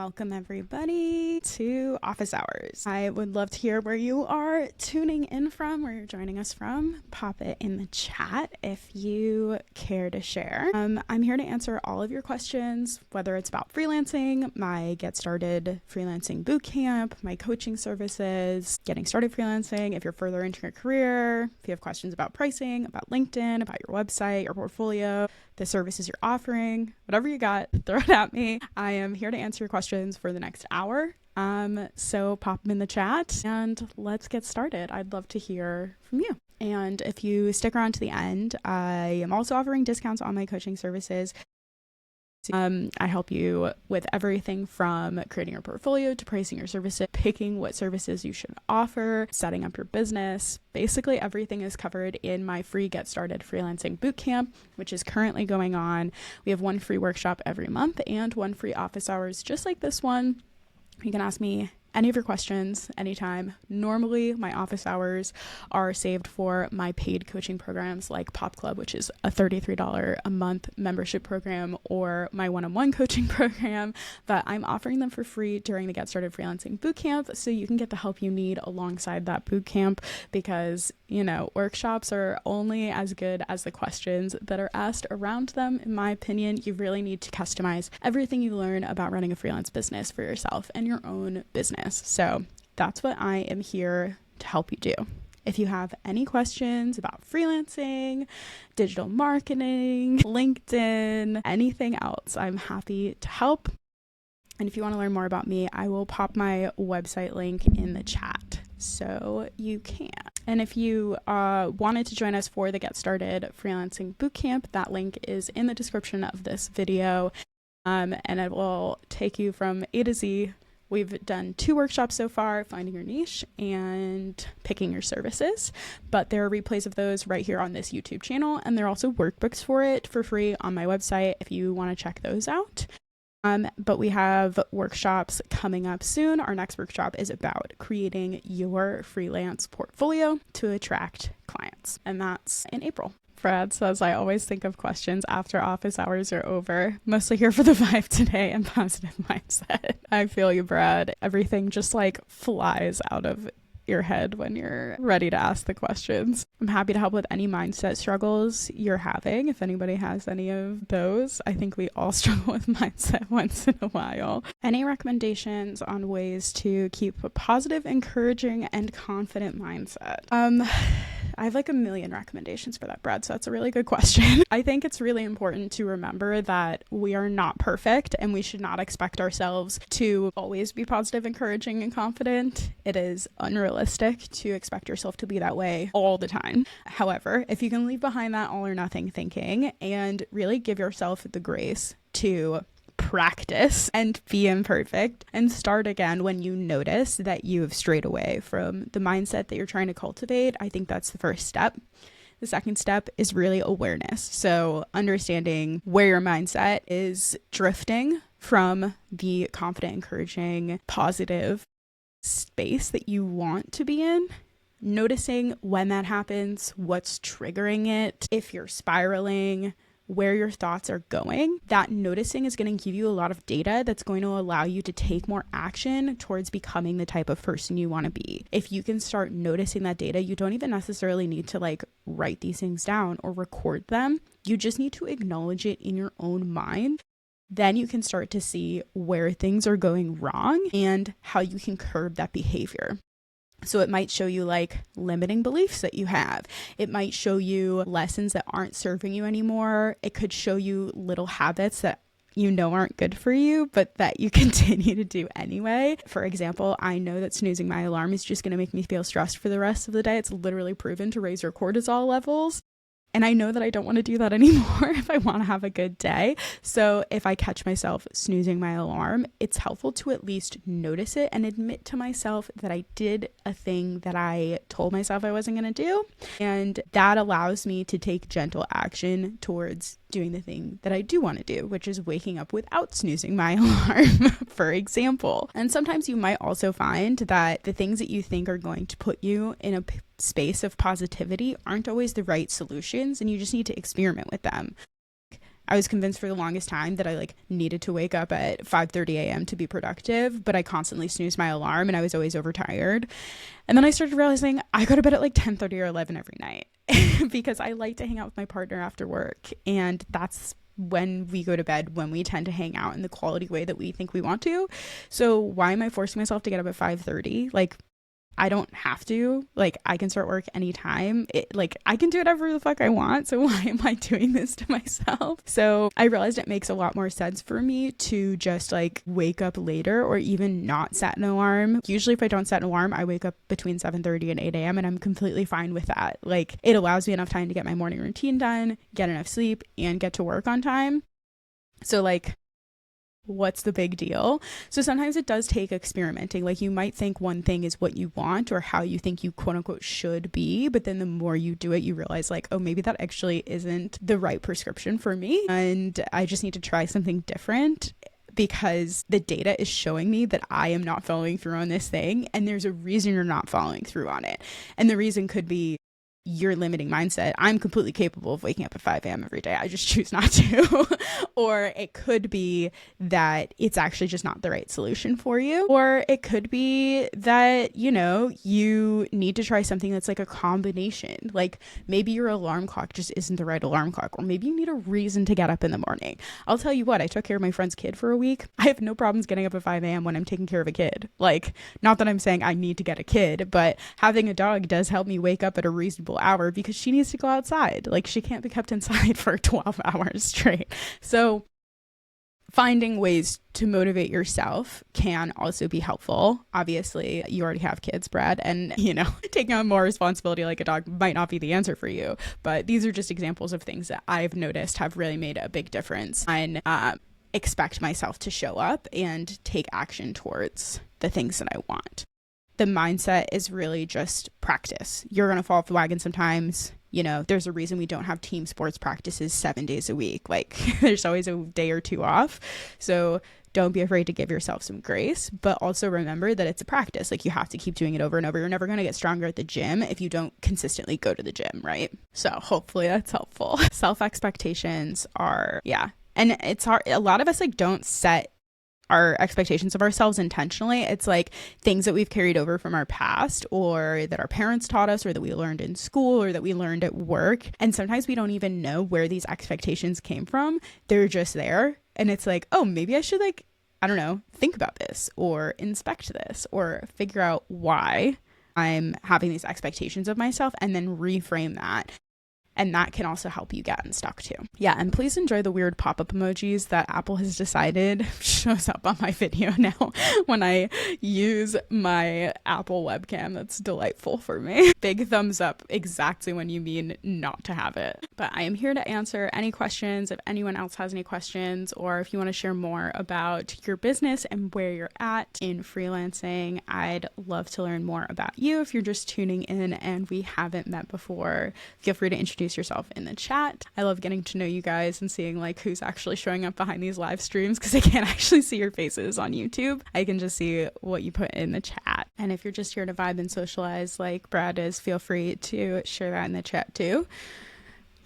Welcome everybody to Office Hours. I would love to hear where you are tuning in from, where you're joining us from. Pop it in the chat if you care to share. I'm here to answer all of your questions, whether it's about freelancing, my Get Started Freelancing Bootcamp, my coaching services, getting started freelancing, if you're further into your career, if you have questions about pricing, about LinkedIn, about your website, your portfolio, the services you're offering, whatever you got, throw it at me. I am here to answer your questions for the next hour. So pop them in the chat and let's get started. I'd love to hear from you. And if you stick around to the end, I am also offering discounts on my coaching services. I help you with everything from creating your portfolio to pricing your services, picking what services you should offer, setting up your business. Basically, everything is covered in my free Get Started Freelancing Bootcamp, which is currently going on. We have one free workshop every month and one free office hours, just like this one. You can ask me any of your questions anytime. Normally, my office hours are saved for my paid coaching programs like Pop Club, which is a $33 a month membership program, or my one-on-one coaching program, but I'm offering them for free during the Get Started Freelancing Bootcamp, so you can get the help you need alongside that bootcamp, because, you know, workshops are only as good as the questions that are asked around them. In my opinion, you really need to customize everything you learn about running a freelance business for yourself and your own business. So that's what I am here to help you do. If you have any questions about freelancing, digital marketing, LinkedIn, anything else, I'm happy to help. And if you want to learn more about me, I will pop my website link in the chat so you can. And if you wanted to join us for the Get Started Freelancing Bootcamp, that link is in the description of this video, and it will take you from A to Z. We've done 2 workshops so far, finding your niche and picking your services, but there are replays of those right here on this YouTube channel, and there are also workbooks for it for free on my website if you want to check those out. But we have workshops coming up soon. Our next workshop is about creating your freelance portfolio to attract clients, and that's in April. Brad says, I always think of questions after office hours are over. Mostly here for the vibe today and positive mindset. I feel you, Brad. Everything just like flies out of your head when you're ready to ask the questions. I'm happy to help with any mindset struggles you're having. If anybody has any of those, I think we all struggle with mindset once in a while. Any recommendations on ways to keep a positive, encouraging, and confident mindset? I have like a million recommendations for that, Brad, so that's a really good question. I think it's really important to remember that we are not perfect and we should not expect ourselves to always be positive, encouraging, and confident. It is unrealistic to expect yourself to be that way all the time. However, if you can leave behind that all or nothing thinking and really give yourself the grace to practice and be imperfect and start again when you notice that you have strayed away from the mindset that you're trying to cultivate, I think that's the first step. The second step is really awareness. So understanding where your mindset is drifting from the confident, encouraging, positive space that you want to be in. Noticing when that happens, what's triggering it, if you're spiraling, where your thoughts are going. That noticing is going to give you a lot of data that's going to allow you to take more action towards becoming the type of person you want to be. If you can start noticing that data, you don't even necessarily need to like write these things down or record them. You just need to acknowledge it in your own mind. Then you can start to see where things are going wrong and how you can curb that behavior. So it might show you like limiting beliefs that you have. It might show you lessons that aren't serving you anymore. It could show you little habits that you know aren't good for you, but that you continue to do anyway. For example, I know that snoozing my alarm is just going to make me feel stressed for the rest of the day. It's literally proven to raise your cortisol levels. And I know that I don't want to do that anymore if I want to have a good day. So if I catch myself snoozing my alarm, it's helpful to at least notice it and admit to myself that I did a thing that I told myself I wasn't going to do. And that allows me to take gentle action towards doing the thing that I do want to do, which is waking up without snoozing my alarm, for example. And sometimes you might also find that the things that you think are going to put you in a space of positivity aren't always the right solutions, and you just need to experiment with them. I was convinced for the longest time that I like needed to wake up at 5:30 a.m. to be productive, but I constantly snoozed my alarm and I was always overtired. And then I started realizing I go to bed at like 10:30 or 11 every night because I like to hang out with my partner after work. And that's when we go to bed, when we tend to hang out in the quality way that we think we want to. So why am I forcing myself to get up at 5:30? Like, I don't have to. Like, I can start work anytime. Like, I can do whatever the fuck I want. So why am I doing this to myself? So I realized it makes a lot more sense for me to just like wake up later or even not set an alarm. Usually if I don't set an alarm, I wake up between 7:30 and 8 a.m. and I'm completely fine with that. Like, it allows me enough time to get my morning routine done, get enough sleep, and get to work on time. So like, what's the big deal? So sometimes it does take experimenting. Like, you might think one thing is what you want or how you think you quote unquote should be, but then the more you do it, you realize like, oh, maybe that actually isn't the right prescription for me, and I just need to try something different, because the data is showing me that I am not following through on this thing, and there's a reason you're not following through on it. And the reason could be your limiting mindset. I'm completely capable of waking up at 5 a.m. every day. I just choose not to. Or it could be that it's actually just not the right solution for you. Or it could be that, you know, you need to try something that's like a combination. Like, maybe your alarm clock just isn't the right alarm clock, or maybe you need a reason to get up in the morning. I'll tell you what, I took care of my friend's kid for a week. I have no problems getting up at 5 a.m. when I'm taking care of a kid. Like, not that I'm saying I need to get a kid, but having a dog does help me wake up at a reasonable hour, because she needs to go outside. Like, she can't be kept inside for 12 hours straight. So finding ways to motivate yourself can also be helpful. Obviously, you already have kids, Brad, and, you know, taking on more responsibility like a dog might not be the answer for you. But these are just examples of things that I've noticed have really made a big difference and expect myself to show up and take action towards the things that I want. The mindset is really just practice. You're going to fall off the wagon sometimes. You know, there's a reason we don't have team sports practices 7 days a week. Like, there's always a day or two off. So don't be afraid to give yourself some grace, but also remember that it's a practice. Like, you have to keep doing it over and over. You're never going to get stronger at the gym if you don't consistently go to the gym, right? So hopefully that's helpful. Self-expectations are, and it's hard. A lot of us like don't set our expectations of ourselves intentionally. It's like things that we've carried over from our past, or that our parents taught us, or that we learned in school, or that we learned at work. And sometimes we don't even know where these expectations came from. They're just there. And it's like, oh, maybe I should, like, I don't know, think about this or inspect this or figure out why I'm having these expectations of myself, and then reframe that. And that can also help you get unstuck too. Yeah, and please enjoy the weird pop-up emojis that Apple has decided shows up on my video now when I use my Apple webcam. That's delightful for me. Big thumbs up exactly when you mean not to have it. But I am here to answer any questions. If anyone else has any questions, or if you want to share more about your business and where you're at in freelancing, I'd love to learn more about you. If you're just tuning in and we haven't met before, feel free to introduce yourself in the chat. I love getting to know you guys and seeing like who's actually showing up behind these live streams, because I can't actually see your faces on YouTube. I can just see what you put in the chat. And if you're just here to vibe and socialize like Brad is, feel free to share that in the chat too.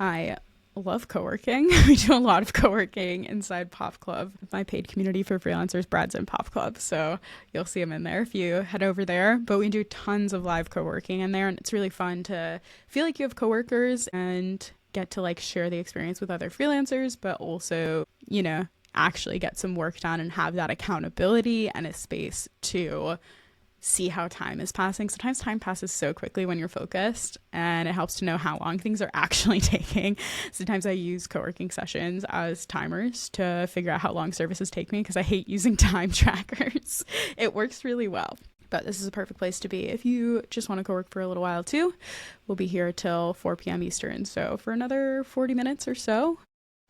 I love co-working. We do a lot of co-working inside Pop Club. My paid community for freelancers, Brad's in Pop Club, so you'll see him in there if you head over there. But we do tons of live co-working in there, and it's really fun to feel like you have coworkers and get to like share the experience with other freelancers, but also, you know, actually get some work done and have that accountability and a space to see how time is passing. Sometimes time passes so quickly when you're focused, and it helps to know how long things are actually taking. Sometimes I use co-working sessions as timers to figure out how long services take me, because I hate using time trackers. It works really well. But this is a perfect place to be if you just want to co-work for a little while too. We'll be here till 4 p.m. Eastern, so for another 40 minutes or so.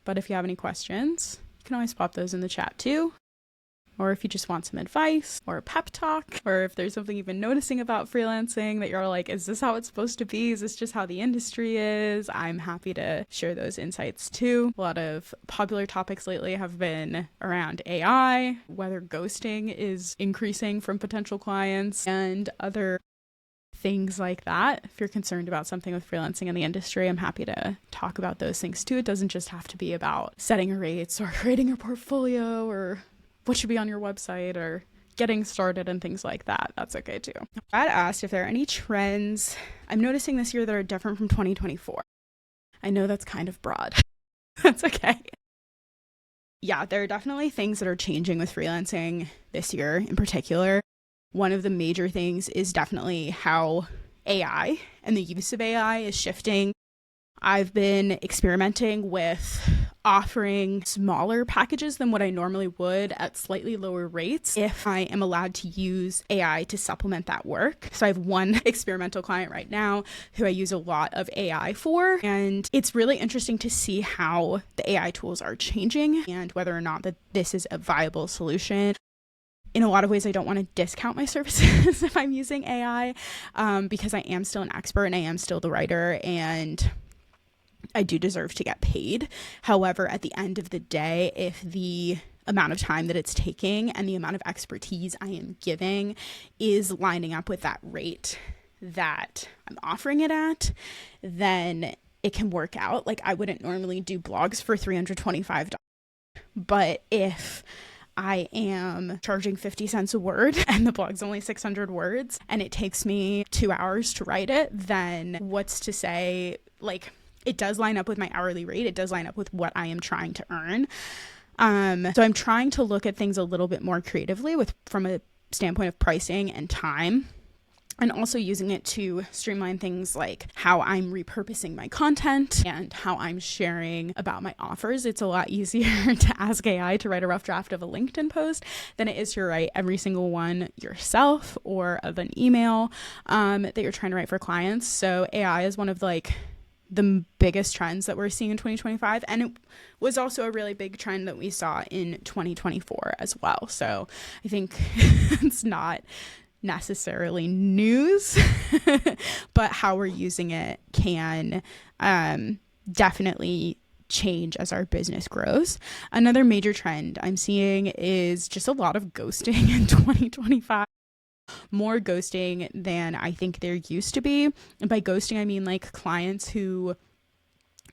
But if you have any questions, you can always pop those in the chat too. Or if you just want some advice or a pep talk, or if there's something you've been noticing about freelancing that you're like, is this how it's supposed to be? Is this just how the industry is? I'm happy to share those insights too. A lot of popular topics lately have been around AI, whether ghosting is increasing from potential clients, and other things like that. If you're concerned about something with freelancing in the industry, I'm happy to talk about those things too. It doesn't just have to be about setting your rates or creating your portfolio or what should be on your website or getting started and things like that. That's okay too. I'd asked if there are any trends I'm noticing this year that are different from 2024. I know that's kind of broad. That's okay. Yeah, there are definitely things that are changing with freelancing this year in particular. One of the major things is definitely how AI and the use of AI is shifting. I've been experimenting with offering smaller packages than what I normally would at slightly lower rates if I am allowed to use AI to supplement that work. So I have one experimental client right now who I use a lot of AI for, and it's really interesting to see how the AI tools are changing and whether or not that this is a viable solution. In a lot of ways, I don't want to discount my services if I'm using AI because I am still an expert and I am still the writer and I do deserve to get paid. However, at the end of the day, if the amount of time that it's taking and the amount of expertise I am giving is lining up with that rate that I'm offering it at, then it can work out. Like, I wouldn't normally do blogs for $325, but if I am charging 50 cents a word and the blog's only 600 words and it takes me 2 hours to write it, then what's to say, like, it does line up with my hourly rate. It does line up with what I am trying to earn. So I'm trying to look at things a little bit more creatively from a standpoint of pricing and time, and also using it to streamline things like how I'm repurposing my content and how I'm sharing about my offers. It's a lot easier to ask AI to write a rough draft of a LinkedIn post than it is to write every single one yourself or of an email that you're trying to write for clients. So AI is one of the biggest trends that we're seeing in 2025. And it was also a really big trend that we saw in 2024 as well. So I think it's not necessarily news, but how we're using it can definitely change as our business grows. Another major trend I'm seeing is just a lot of ghosting in 2025. More ghosting than I think there used to be. And by ghosting, I mean like clients who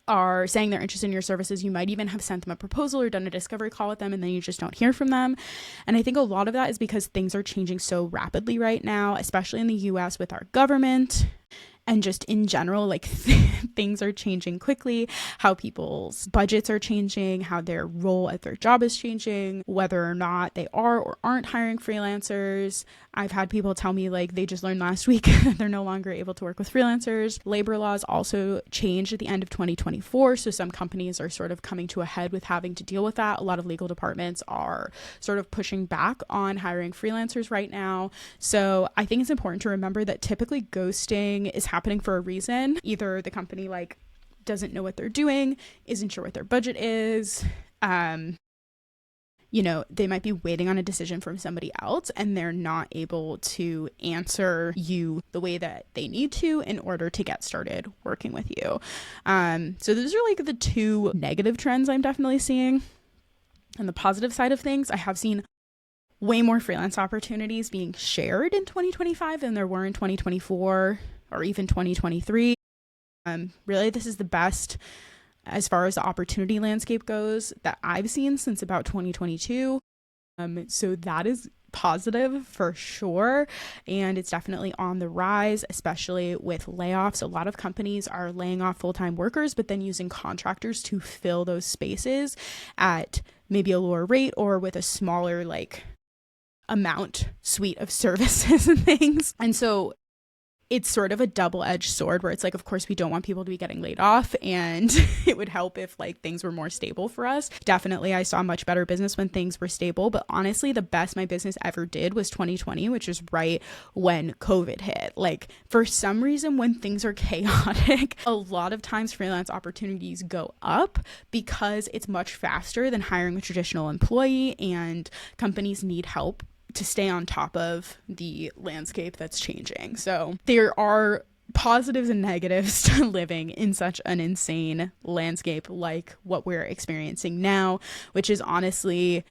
are saying they're interested in your services. You might even have sent them a proposal or done a discovery call with them, and then you just don't hear from them. And I think a lot of that is because things are changing so rapidly right now, especially in the US with our government. And just in general, like things are changing quickly, how people's budgets are changing, how their role at their job is changing, whether or not they are or aren't hiring freelancers. I've had people tell me like they just learned last week that they're no longer able to work with freelancers. Labor laws also changed at the end of 2024. So some companies are sort of coming to a head with having to deal with that. A lot of legal departments are sort of pushing back on hiring freelancers right now. So I think it's important to remember that typically ghosting is happening for a reason. Either the company like doesn't know what they're doing, isn't sure what their budget is, they might be waiting on a decision from somebody else and they're not able to answer you the way that they need to in order to get started working with you. So those are like the two negative trends I'm definitely seeing. On the positive side of things, I have seen way more freelance opportunities being shared in 2025 than there were in 2024 or even 2023. Really, this is the best as far as the opportunity landscape goes that I've seen since about 2022. So that is positive for sure. And it's definitely on the rise, especially with layoffs. A lot of companies are laying off full-time workers, but then using contractors to fill those spaces at maybe a lower rate or with a smaller suite of services and things. And so it's sort of a double-edged sword where it's like, of course, we don't want people to be getting laid off, and it would help if things were more stable for us. Definitely, I saw much better business when things were stable, but honestly, the best my business ever did was 2020, which is right when COVID hit. For some reason, when things are chaotic, a lot of times freelance opportunities go up because it's much faster than hiring a traditional employee, and companies need help to stay on top of the landscape that's changing. So there are positives and negatives to living in such an insane landscape like what we're experiencing now, which is honestly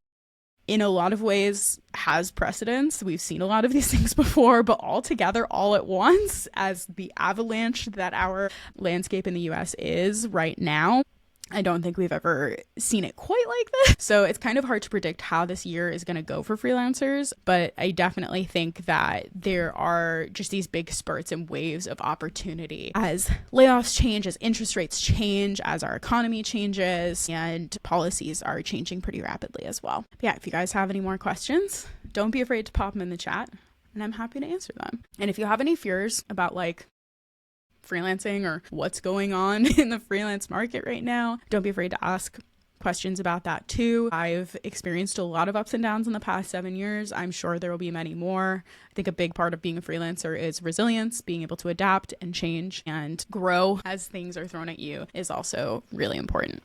in a lot of ways has precedence. We've seen a lot of these things before, but all together, all at once, as the avalanche that our landscape in the US is right now, I don't think we've ever seen it quite like this. So it's kind of hard to predict how this year is going to go for freelancers, but I definitely think that there are just these big spurts and waves of opportunity as layoffs change, as interest rates change, as our economy changes, and policies are changing pretty rapidly as well. But yeah, if you guys have any more questions, don't be afraid to pop them in the chat, and I'm happy to answer them. And if you have any fears about like freelancing or what's going on in the freelance market right now, don't be afraid to ask questions about that too. I've experienced a lot of ups and downs in the past 7 years. I'm sure there will be many more. I think a big part of being a freelancer is resilience. Being able to adapt and change and grow as things are thrown at you is also really important.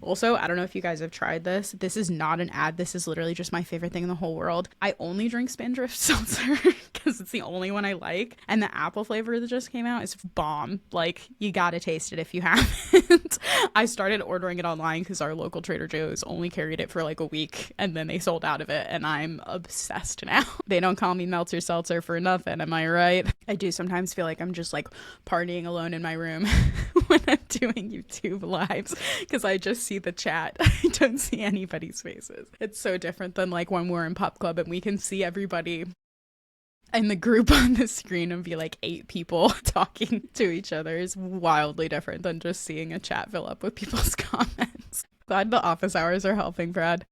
Also, I don't know if you guys have tried this. This is not an ad. This is literally just my favorite thing in the whole world. I only drink Spindrift seltzer because it's the only one I like. And the apple flavor that just came out is bomb. Like, you gotta taste it if you haven't. I started ordering it online because our local Trader Joe's only carried it for like a week and then they sold out of it, and I'm obsessed now. They don't call me Meltzer Seltzer for nothing, am I right? I do sometimes feel like I'm just like partying alone in my room when I'm doing YouTube lives because I just see the chat. I don't see anybody's faces. It's so different than like when we're in Pop Club and we can see everybody in the group on the screen and be like 8 people talking to each other. Is wildly different than just seeing a chat fill up with people's comments. Glad the office hours are helping, Brad.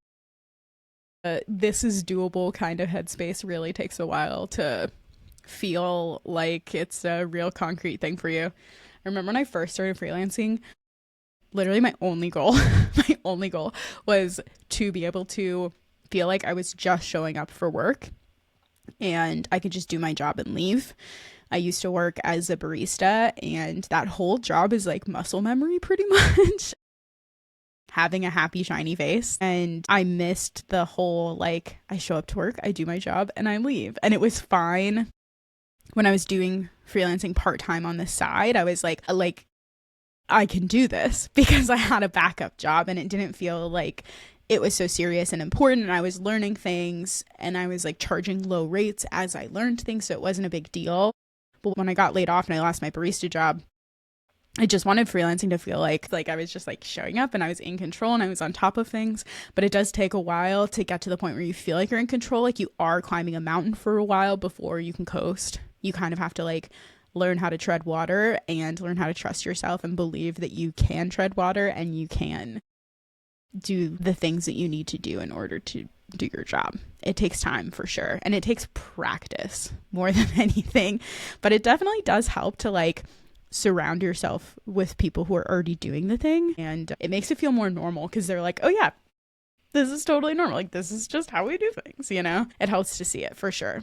This is doable kind of headspace really takes a while to feel like it's a real concrete thing for you. I remember when I first started freelancing, literally my only goal was to be able to feel like I was just showing up for work and I could just do my job and leave. I used to work as a barista, and that whole job is like muscle memory pretty much. Having a happy, shiny face. And I missed the whole, like, I show up to work, I do my job, and I leave. And it was fine when I was doing freelancing part-time on the side. I was like, I can do this because I had a backup job and it didn't feel like it was so serious and important, and I was learning things and I was like charging low rates as I learned things, so it wasn't a big deal. But when I got laid off and I lost my barista job, I just wanted freelancing to feel like I was just like showing up and I was in control and I was on top of things. But it does take a while to get to the point where you feel like you're in control, like you are climbing a mountain for a while before you can coast. You kind of have to like learn how to tread water and learn how to trust yourself and believe that you can tread water and you can do the things that you need to do in order to do your job. It takes time for sure. And it takes practice more than anything, but it definitely does help to like surround yourself with people who are already doing the thing. And it makes it feel more normal because they're like, oh yeah, this is totally normal. Like, this is just how we do things, you know? It helps to see it for sure.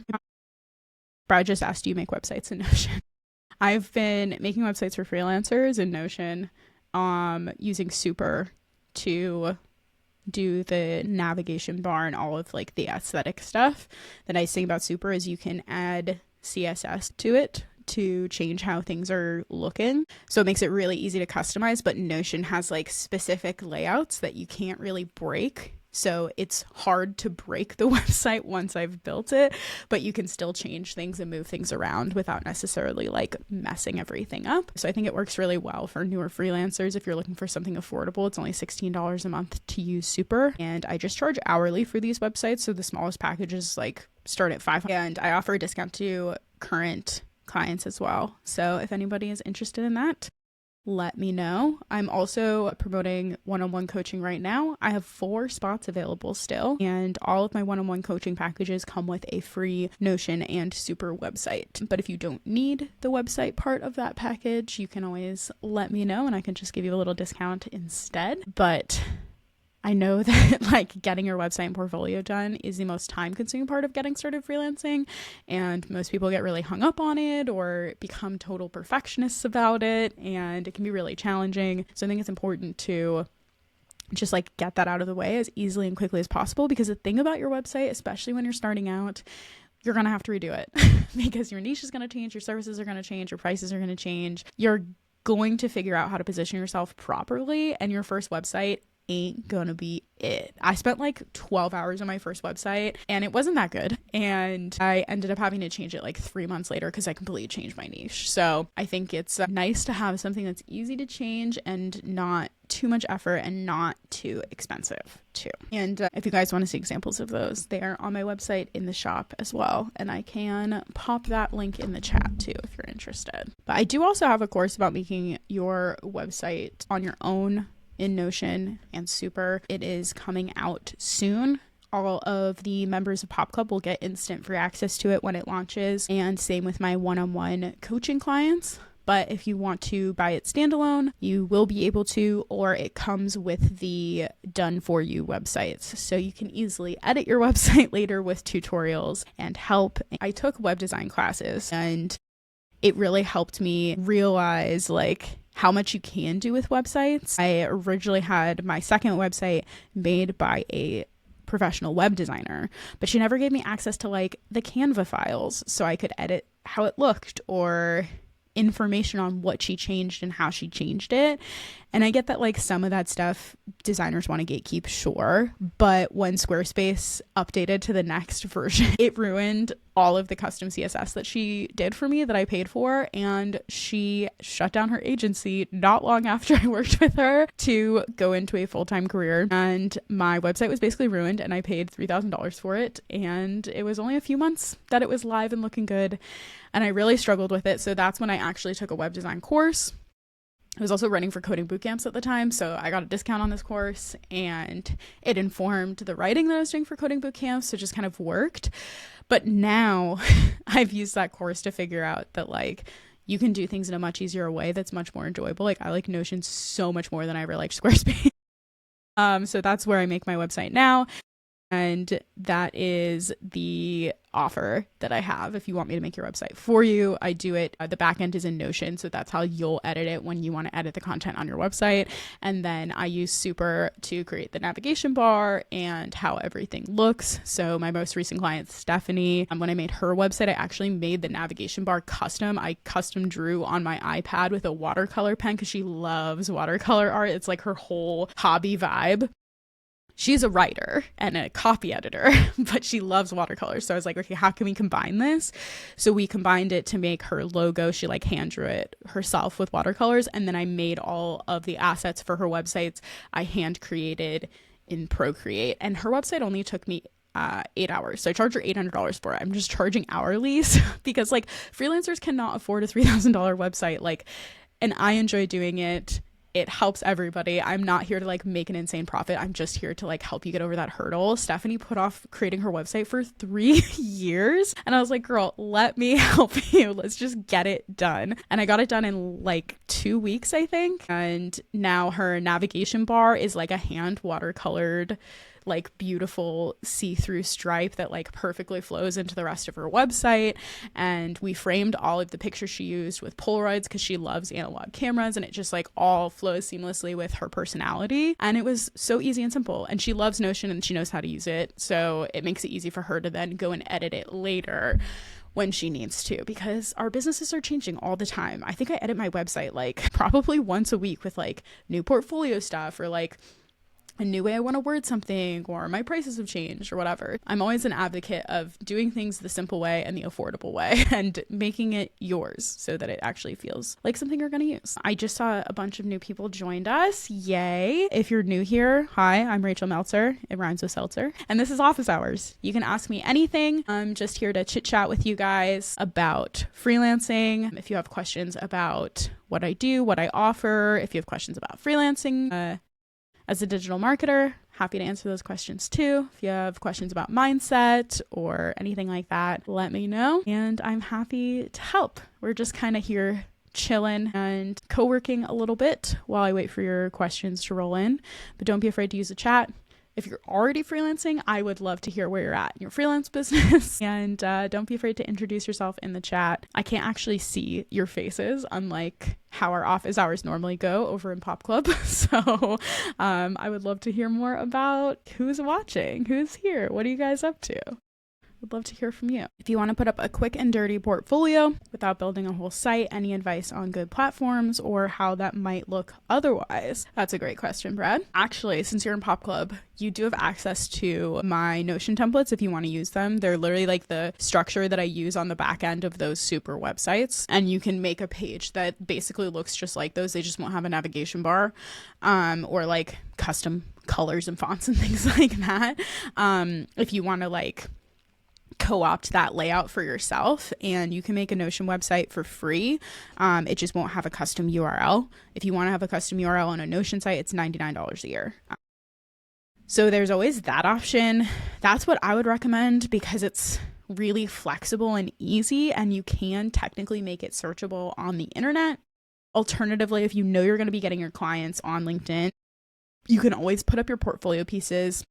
Brad just asked, do you make websites in Notion? I've been making websites for freelancers in Notion, using Super to do the navigation bar and all of like the aesthetic stuff. The nice thing about Super is you can add CSS to it to change how things are looking. So it makes it really easy to customize, but Notion has like specific layouts that you can't really break. So it's hard to break the website once I've built it, but you can still change things and move things around without necessarily like messing everything up. So I think it works really well for newer freelancers. If you're looking for something affordable, it's only $16 a month to use Super. And I just charge hourly for these websites. So the smallest packages like start at $500. And I offer a discount to current clients as well. So if anybody is interested in that, let me know. I'm also promoting one-on-one coaching right now. I have 4 spots available still, and all of my one-on-one coaching packages come with a free Notion and Super website. But if you don't need the website part of that package, you can always let me know and I can just give you a little discount instead. But I know that like getting your website and portfolio done is the most time-consuming part of getting started freelancing, and most people get really hung up on it or become total perfectionists about it, and it can be really challenging. So I think it's important to just like get that out of the way as easily and quickly as possible, because the thing about your website, especially when you're starting out, you're going to have to redo it because your niche is going to change, your services are going to change, your prices are going to change. You're going to figure out how to position yourself properly, and your first website ain't gonna be it. I spent like 12 hours on my first website and it wasn't that good. And I ended up having to change it like 3 months later because I completely changed my niche. So I think it's nice to have something that's easy to change and not too much effort and not too expensive too. And if you guys want to see examples of those, they are on my website in the shop as well. And I can pop that link in the chat too if you're interested. But I do also have a course about making your website on your own in Notion and Super. It is coming out soon. All of the members of Pop Club will get instant free access to it when it launches, and same with my one-on-one coaching clients. But if you want to buy it standalone, you will be able to, or it comes with the done for you websites. So you can easily edit your website later with tutorials and help. I took web design classes and it really helped me realize like how much you can do with websites. I originally had my second website made by a professional web designer, but she never gave me access to like the Canva files so I could edit how it looked or information on what she changed and how she changed it. And I get that like some of that stuff designers want to gatekeep, sure, but when Squarespace updated to the next version, it ruined all of the custom CSS that she did for me that I paid for, and she shut down her agency not long after I worked with her to go into a full-time career, and my website was basically ruined and I paid $3,000 for it, and it was only a few months that it was live and looking good, and I really struggled with it. So that's when I actually took a web design course. I was also running for coding boot camps at the time, so I got a discount on this course, and it informed the writing that I was doing for coding boot camps, so it just kind of worked. But now I've used that course to figure out that like you can do things in a much easier way that's much more enjoyable. Like I like Notion so much more than I ever liked Squarespace. So that's where I make my website now. And that is the offer that I have. If you want me to make your website for you, I do it. The backend is in Notion, so that's how you'll edit it when you want to edit the content on your website. And then I use Super to create the navigation bar and how everything looks. So my most recent client, Stephanie, when I made her website, I actually made the navigation bar custom. I custom drew on my iPad with a watercolor pen because she loves watercolor art. It's like her whole hobby vibe. She's a writer and a copy editor, but she loves watercolors. So I was like, okay, how can we combine this? So we combined it to make her logo. She like hand drew it herself with watercolors. And then I made all of the assets for her websites. I hand created in Procreate, and her website only took me 8 hours. So I charge her $800 for it. I'm just charging hourly because like freelancers cannot afford a $3,000 website. Like, and I enjoy doing it. It helps everybody. I'm not here to like make an insane profit. I'm just here to like help you get over that hurdle. Stephanie put off creating her website for 3 years. And I was like, girl, let me help you. Let's just get it done. And I got it done in like 2 weeks, I think. And now her navigation bar is like a hand watercolored, like beautiful see-through stripe that like perfectly flows into the rest of her website. And we framed all of the pictures she used with Polaroids because she loves analog cameras, and it just like all flows seamlessly with her personality. And it was so easy and simple, and she loves Notion and she knows how to use it, so it makes it easy for her to then go and edit it later when she needs to, because our businesses are changing all the time. I think I edit my website like probably once a week with like new portfolio stuff or like a new way I want to word something, or my prices have changed or whatever. I'm always an advocate of doing things the simple way and the affordable way and making it yours so that it actually feels like something you're going to use. I just saw a bunch of new people joined us. Yay. If you're new here, hi, I'm Rachel Meltzer. It rhymes with seltzer. And this is Office Hours. You can ask me anything. I'm just here to chit chat with you guys about freelancing. If you have questions about what I do, what I offer, if you have questions about freelancing, as a digital marketer, happy to answer those questions too. If you have questions about mindset or anything like that, let me know, and I'm happy to help. We're just kind of here chilling and co-working a little bit while I wait for your questions to roll in, but don't be afraid to use the chat. If you're already freelancing, I would love to hear where you're at in your freelance business. And don't be afraid to introduce yourself in the chat. I can't actually see your faces, unlike how our office hours normally go over in Pop Club. So I would love to hear more about who's watching, who's here, what are you guys up to? Would love to hear from you. If you want to put up a quick and dirty portfolio without building a whole site, any advice on good platforms or how that might look otherwise? That's a great question, Brad. Actually, since you're in Pop Club, you do have access to my Notion templates if you want to use them. They're literally like the structure that I use on the back end of those super websites. And you can make a page that basically looks just like those. They just won't have a navigation bar or like custom colors and fonts and things like that. If you want to like co-opt that layout for yourself, and you can make a Notion website for free. It just won't have a custom URL. If you want to have a custom URL on a Notion site, it's $99 a year. So there's always that option. That's what I would recommend because it's really flexible and easy, and you can technically make it searchable on the internet. Alternatively, if you know you're going to be getting your clients on LinkedIn, you can always put up your portfolio pieces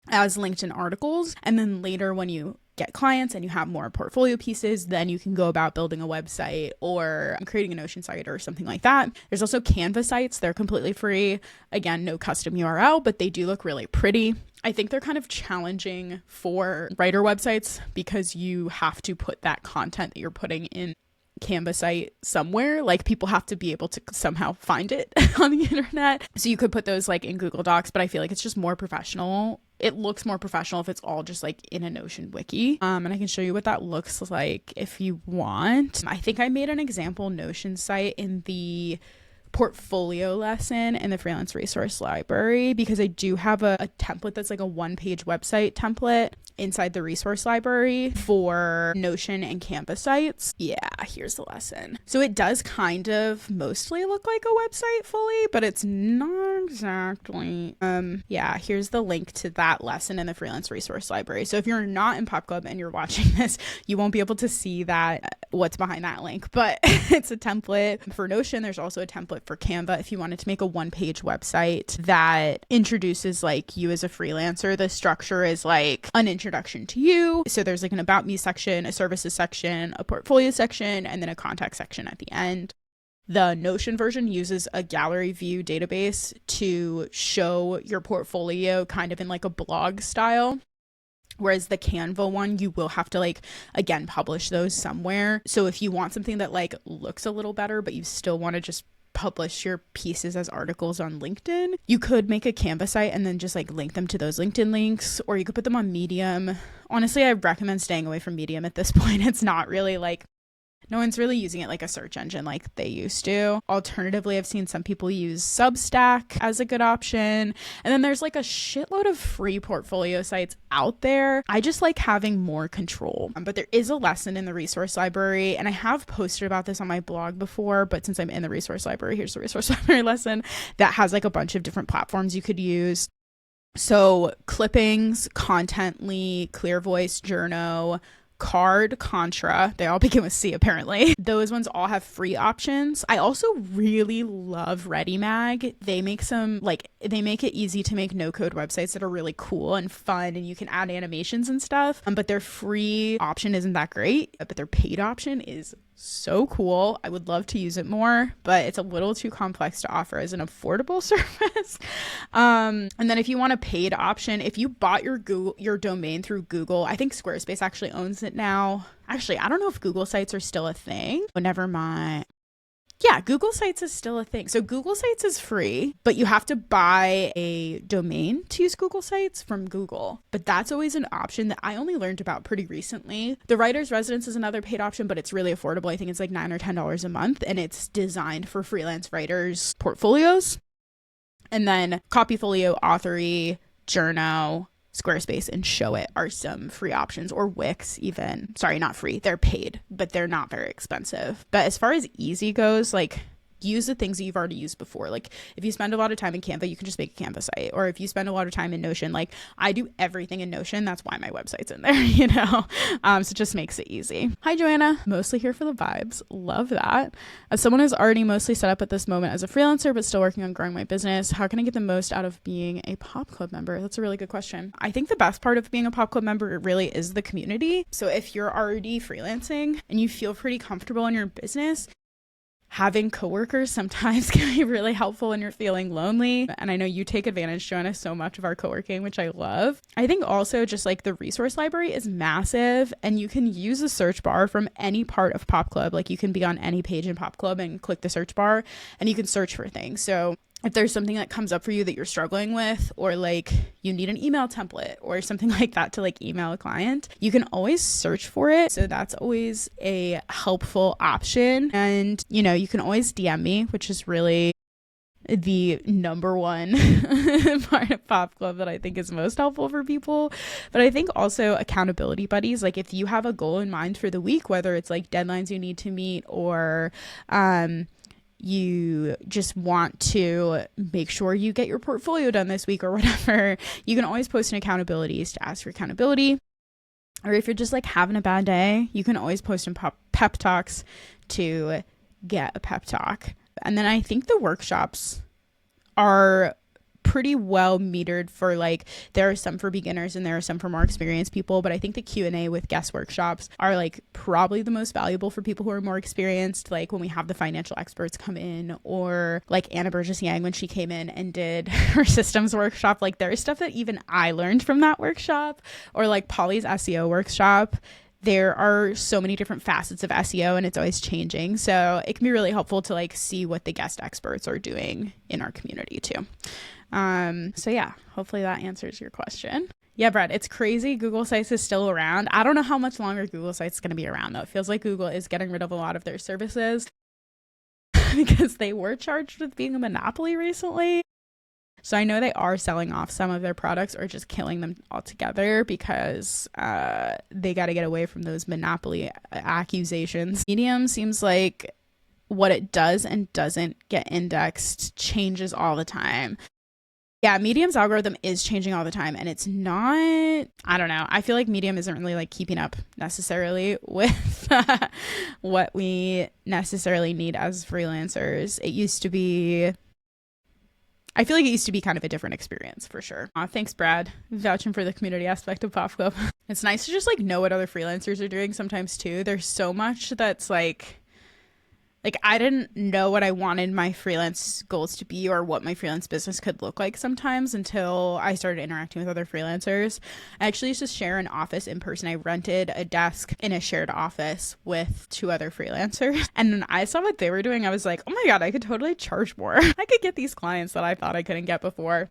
as LinkedIn articles, and then later when you get clients and you have more portfolio pieces, then you can go about building a website or creating a Notion site or something like that. There's also Canva sites. They're completely free. Again, no custom URL, but they do look really pretty. I think they're kind of challenging for writer websites because you have to put that content that you're putting in Canva site somewhere. Like people have to be able to somehow find it on the internet. So you could put those like in Google Docs, but I feel like it's just more professional. It looks more professional if it's all just like in a Notion wiki. And I can show you what that looks like if you want. I think I made an example Notion site in the portfolio lesson in the freelance resource library because I do have a template that's like a one-page website template inside the resource library for Notion and Canva sites. Yeah, here's the lesson. So it does kind of mostly look like a website fully, but it's not exactly. Yeah, here's the link to that lesson in the freelance resource library. So if you're not in Pop Club and you're watching this, you won't be able to see that what's behind that link, but it's a template for Notion. There's also a template for Canva if you wanted to make a one-page website that introduces like you as a freelancer. The structure is like an introduction to you. So there's like an about me section, a services section, a portfolio section, and then a contact section at the end. The Notion version uses a gallery view database to show your portfolio kind of in like a blog style. Whereas the Canva one, you will have to like, again, publish those somewhere. So if you want something that like looks a little better, but you still want to just publish your pieces as articles on LinkedIn, you could make a Canva site and then just like link them to those LinkedIn links, or you could put them on Medium. Honestly, I recommend staying away from Medium at this point. It's not really like, no one's really using it like a search engine like they used to. Alternatively, I've seen some people use Substack as a good option. And then there's like a shitload of free portfolio sites out there. I just like having more control. But there is a lesson in the resource library, and I have posted about this on my blog before, but since I'm in the resource library, here's the resource library lesson that has like a bunch of different platforms you could use. So clippings, Contently, Clearvoice, Journo, Card, Contra, they all begin with C apparently. Those ones all have free options. I also really love ReadyMag. They make it easy to make no-code websites that are really cool and fun, and you can add animations and stuff. But their free option isn't that great, but their paid option is so cool. I would love to use it more, but it's a little too complex to offer as an affordable service. And then if you want a paid option, if you bought your domain through Google, I think Squarespace actually owns it now. Actually, I don't know if Google Sites are still a thing, but never mind. Yeah, Google Sites is still a thing. So Google Sites is free, but you have to buy a domain to use Google Sites from Google. But that's always an option that I only learned about pretty recently. The Writer's Residence is another paid option, but it's really affordable. I think it's like $9 or $10 a month, and it's designed for freelance writers' portfolios. And then Copyfolio, Authory, Journo, Squarespace, and Show It are some free options, or Wix even. Sorry, not free. They're paid, but they're not very expensive. But as far as easy goes, like use the things that you've already used before. Like if you spend a lot of time in Canva, you can just make a Canva site. Or if you spend a lot of time in Notion, like I do everything in Notion. That's why my website's in there, you know? So it just makes it easy. Hi, Joanna. Mostly here for the vibes. Love that. As someone who's already mostly set up at this moment as a freelancer, but still working on growing my business, how can I get the most out of being a Pop Club member? That's a really good question. I think the best part of being a Pop Club member really is the community. So if you're already freelancing and you feel pretty comfortable in your business, having coworkers sometimes can be really helpful when you're feeling lonely. And I know you take advantage, Joanna, so much of our co-working, which I love. I think also just like the resource library is massive, and you can use the search bar from any part of Pop Club. Like you can be on any page in Pop Club and click the search bar and you can search for things. So if there's something that comes up for you that you're struggling with, or like you need an email template or something like that to like email a client, you can always search for it. So that's always a helpful option. And, you know, you can always DM me, which is really the number one part of Pop Club that I think is most helpful for people. But I think also accountability buddies, like if you have a goal in mind for the week, whether it's like deadlines you need to meet or, you just want to make sure you get your portfolio done this week or whatever, you can always post in accountabilities to ask for accountability. Or if you're just like having a bad day, you can always post in pep talks to get a pep talk. And then I think the workshops are pretty well metered for like, there are some for beginners and there are some for more experienced people, but I think the Q&A with guest workshops are like probably the most valuable for people who are more experienced, like when we have the financial experts come in, or like Anna Burgess Yang when she came in and did her systems workshop. Like there is stuff that even I learned from that workshop, or like Polly's SEO workshop. There are so many different facets of SEO and it's always changing, so it can be really helpful to like see what the guest experts are doing in our community too. So yeah, hopefully that answers your question. Yeah, Brett, it's crazy. Google Sites is still around. I don't know how much longer Google Sites is going to be around though. It feels like Google is getting rid of a lot of their services because they were charged with being a monopoly recently. So I know they are selling off some of their products or just killing them altogether because they got to get away from those monopoly accusations. Medium seems like what it does and doesn't get indexed changes all the time. Yeah, Medium's algorithm is changing all the time, and it's not, I don't know. I feel like Medium isn't really like keeping up necessarily with what we necessarily need as freelancers. It used to be, I feel like it used to be kind of a different experience for sure. Thanks, Brad, vouching for the community aspect of Pop Club. It's nice to just like know what other freelancers are doing sometimes too. There's so much that's like I didn't know what I wanted my freelance goals to be or what my freelance business could look like sometimes until I started interacting with other freelancers. I actually used to share an office in person. I rented a desk in a shared office with 2 other freelancers. And when I saw what they were doing, I was like, oh my God, I could totally charge more. I could get these clients that I thought I couldn't get before.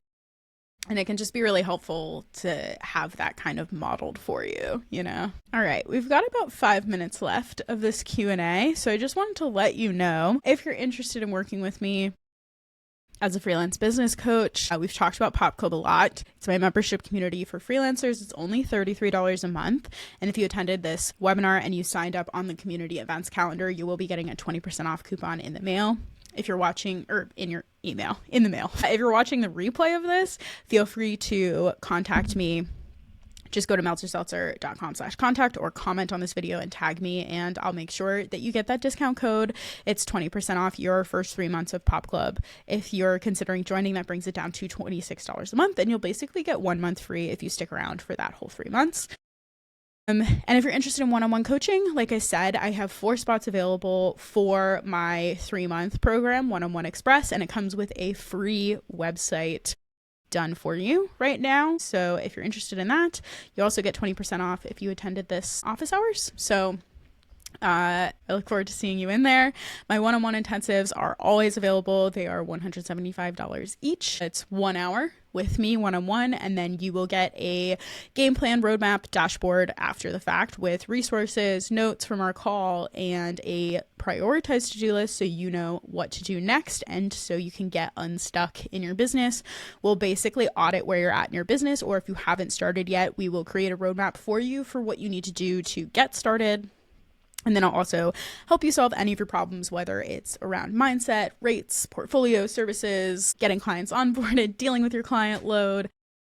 And it can just be really helpful to have that kind of modeled for you, you know? All right, we've got about 5 minutes left of this Q&A. So I just wanted to let you know, if you're interested in working with me as a freelance business coach, we've talked about Pop Club a lot. It's my membership community for freelancers. It's only $33 a month. And if you attended this webinar and you signed up on the community events calendar, you will be getting a 20% off coupon in the mail. If you're watching, or in your email, in the mail. If you're watching the replay of this, feel free to contact me. Just go to meltzerseltzer.com/contact or comment on this video and tag me, and I'll make sure that you get that discount code. It's 20% off your first 3 months of Pop Club. If you're considering joining, that brings it down to $26 a month, and you'll basically get 1 month free if you stick around for that whole 3 months. And if you're interested in one-on-one coaching, like I said, I have 4 spots available for my 3-month program, One-on-One Express, and it comes with a free website done for you right now. So if you're interested in that, you also get 20% off if you attended this office hours. So I look forward to seeing you in there. My one-on-one intensives are always available. They are $175 each. It's 1 hour with me one-on-one, and then you will get a game plan, roadmap, dashboard after the fact with resources, notes from our call, and a prioritized to-do list so you know what to do next and so you can get unstuck in your business. We'll basically audit where you're at in your business, or if you haven't started yet, we will create a roadmap for you for what you need to do to get started. And then I'll also help you solve any of your problems, whether it's around mindset, rates, portfolio, services, getting clients onboarded, dealing with your client load,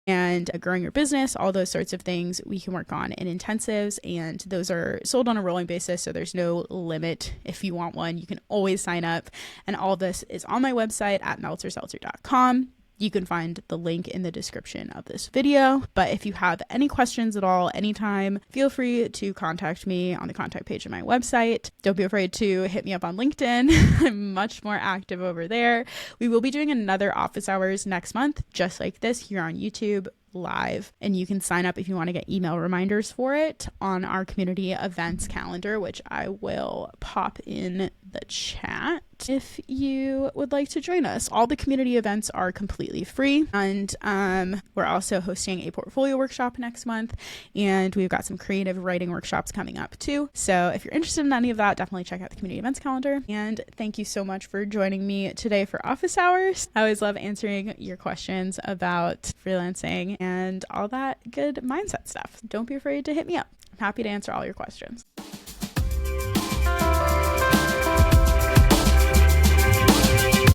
and growing your business. All those sorts of things we can work on in intensives, and those are sold on a rolling basis, so there's no limit. If you want one, you can always sign up. And all this is on my website at meltzerseltzer.com. You can find the link in the description of this video. But if you have any questions at all, anytime, feel free to contact me on the contact page of my website. Don't be afraid to hit me up on LinkedIn. I'm much more active over there. We will be doing another office hours next month, just like this, here on YouTube live, and you can sign up if you want to get email reminders for it on our community events calendar, which I will pop in the chat if you would like to join us. All the community events are completely free, and we're also hosting a portfolio workshop next month, and we've got some creative writing workshops coming up too. So if you're interested in any of that, definitely check out the community events calendar. And thank you so much for joining me today for office hours. I always love answering your questions about freelancing and all that good mindset stuff. Don't be afraid to hit me up. I'm happy to answer all your questions.